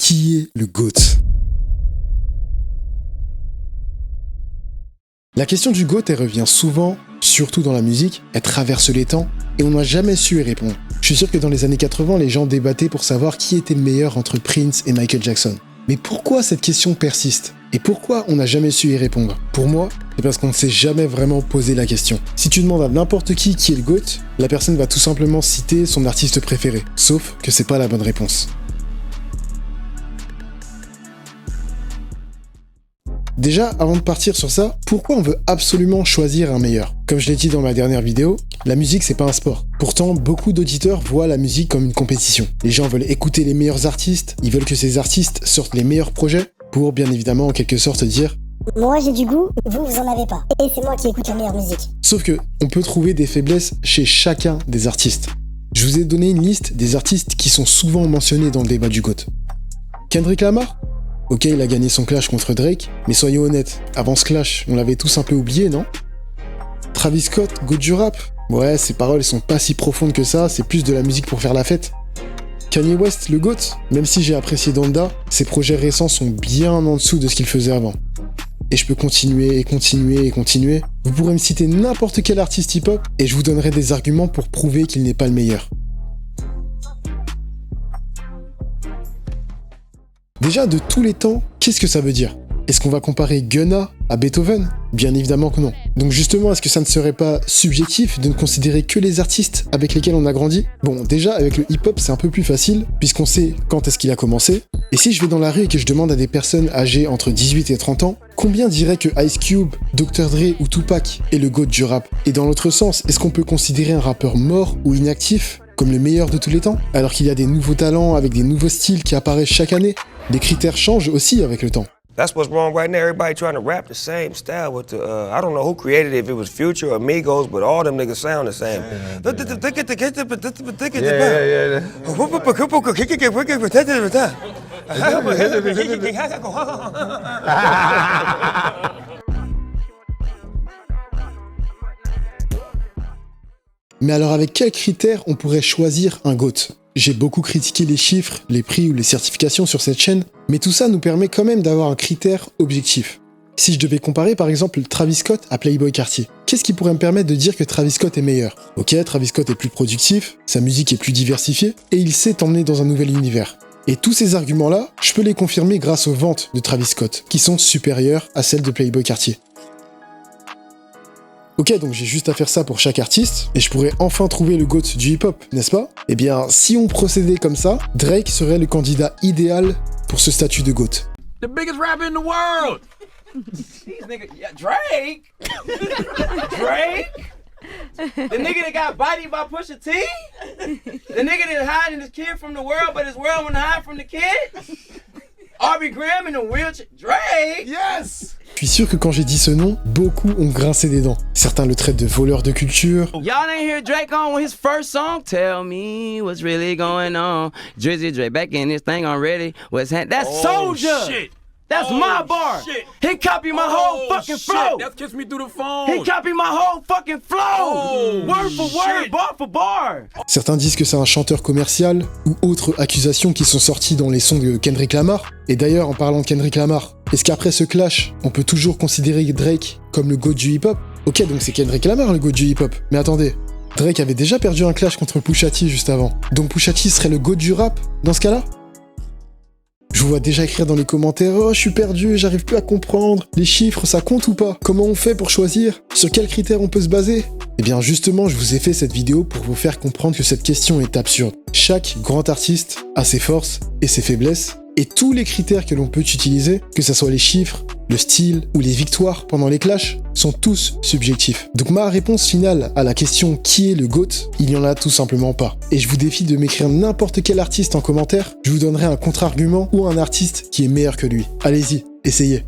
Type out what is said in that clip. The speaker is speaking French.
Qui est le GOAT? La question du GOAT, elle revient souvent, surtout dans la musique, elle traverse les temps, et on n'a jamais su y répondre. Je suis sûr que dans les années 80, les gens débattaient pour savoir qui était le meilleur entre Prince et Michael Jackson. Mais pourquoi cette question persiste? Et pourquoi on n'a jamais su y répondre? Pour moi, c'est parce qu'on ne s'est jamais vraiment posé la question. Si tu demandes à n'importe qui est le GOAT, la personne va tout simplement citer son artiste préféré. Sauf que c'est pas la bonne réponse. Déjà, avant de partir sur ça, pourquoi on veut absolument choisir un meilleur? Comme je l'ai dit dans ma dernière vidéo, la musique c'est pas un sport. Pourtant, beaucoup d'auditeurs voient la musique comme une compétition. Les gens veulent écouter les meilleurs artistes, ils veulent que ces artistes sortent les meilleurs projets, pour bien évidemment en quelque sorte dire « Moi j'ai du goût, vous en avez pas. Et c'est moi qui écoute la meilleure musique. » Sauf que, on peut trouver des faiblesses chez chacun des artistes. Je vous ai donné une liste des artistes qui sont souvent mentionnés dans le débat du GOAT. Kendrick Lamar? Ok, il a gagné son clash contre Drake, mais soyons honnêtes, avant ce clash, on l'avait tous un peu oublié, non? Travis Scott, GOAT du rap? Ouais, ses paroles sont pas si profondes que ça, c'est plus de la musique pour faire la fête. Kanye West, le GOAT? Même si j'ai apprécié Donda, ses projets récents sont bien en dessous de ce qu'il faisait avant. Et je peux continuer et continuer et continuer. Vous pourrez me citer n'importe quel artiste hip-hop, et je vous donnerai des arguments pour prouver qu'il n'est pas le meilleur. Déjà, de tous les temps, qu'est-ce que ça veut dire? Est-ce qu'on va comparer Gunna à Beethoven? Bien évidemment que non. Donc justement, est-ce que ça ne serait pas subjectif de ne considérer que les artistes avec lesquels on a grandi? Bon, déjà, avec le hip-hop, c'est un peu plus facile, puisqu'on sait quand est-ce qu'il a commencé. Et si je vais dans la rue et que je demande à des personnes âgées entre 18 et 30 ans, combien diraient que Ice Cube, Dr. Dre ou Tupac est le GOAT du rap? Et dans l'autre sens, est-ce qu'on peut considérer un rappeur mort ou inactif comme le meilleur de tous les temps? Alors qu'il y a des nouveaux talents avec des nouveaux styles qui apparaissent chaque année. Les critères changent aussi avec le temps. That's what's wrong right now. Everybody trying to rap the same style with the, I don't know who created it, if it was Future or Migos, but all them niggas sound the same. Mais alors avec quels critères on pourrait choisir un GOAT? J'ai beaucoup critiqué les chiffres, les prix ou les certifications sur cette chaîne, mais tout ça nous permet quand même d'avoir un critère objectif. Si je devais comparer par exemple Travis Scott à Playboi Carti, qu'est-ce qui pourrait me permettre de dire que Travis Scott est meilleur? Ok, Travis Scott est plus productif, sa musique est plus diversifiée, et il sait t'emmener dans un nouvel univers. Et tous ces arguments-là, je peux les confirmer grâce aux ventes de Travis Scott, qui sont supérieures à celles de Playboi Carti. Ok, donc j'ai juste à faire ça pour chaque artiste, et je pourrais enfin trouver le GOAT du hip-hop, n'est-ce pas? Eh bien, si on procédait comme ça, Drake serait le candidat idéal pour ce statut de GOAT. The biggest rapper in the world! These niggas, yeah, Drake? Drake? The nigga that got bodied by Pusha T? The nigga that hiding his kid from the world, but his world wouldn't hide from the kid? Aubrey Graham in a wheelchair? Drake? Yes! Je suis sûr que quand j'ai dit ce nom, beaucoup ont grincé des dents. Certains le traitent de voleur de culture. Y'all didn't hear Drake on his first song? Tell me what's really going on. Drizzy Drake back in this thing already. What's happening? That's Soulja! Shit. That's my bar! Shit. He copied my whole fucking flow! That's kissed me through the phone. He copied my whole fucking flow! Word for word, shit. bar for bar! Certains disent que c'est un chanteur commercial, ou autres accusations qui sont sorties dans les sons de Kendrick Lamar. Et d'ailleurs, en parlant de Kendrick Lamar, est-ce qu'après ce clash, on peut toujours considérer Drake comme le GOAT du hip-hop? Ok, donc c'est Kendrick Lamar le GOAT du hip-hop. Mais attendez, Drake avait déjà perdu un clash contre Pusha T juste avant. Donc Pusha T serait le GOAT du rap dans ce cas-là? Je vous vois déjà écrire dans les commentaires « Oh, je suis perdu, j'arrive plus à comprendre. Les chiffres, ça compte ou pas? Comment on fait pour choisir? Sur quels critères on peut se baser ?» Eh bien justement, je vous ai fait cette vidéo pour vous faire comprendre que cette question est absurde. Chaque grand artiste a ses forces et ses faiblesses, et tous les critères que l'on peut utiliser, que ce soit les chiffres, le style ou les victoires pendant les clashs, sont tous subjectifs. Donc ma réponse finale à la question « Qui est le GOAT ?», il n'y en a tout simplement pas. Et je vous défie de m'écrire n'importe quel artiste en commentaire, je vous donnerai un contre-argument ou un artiste qui est meilleur que lui. Allez-y, essayez.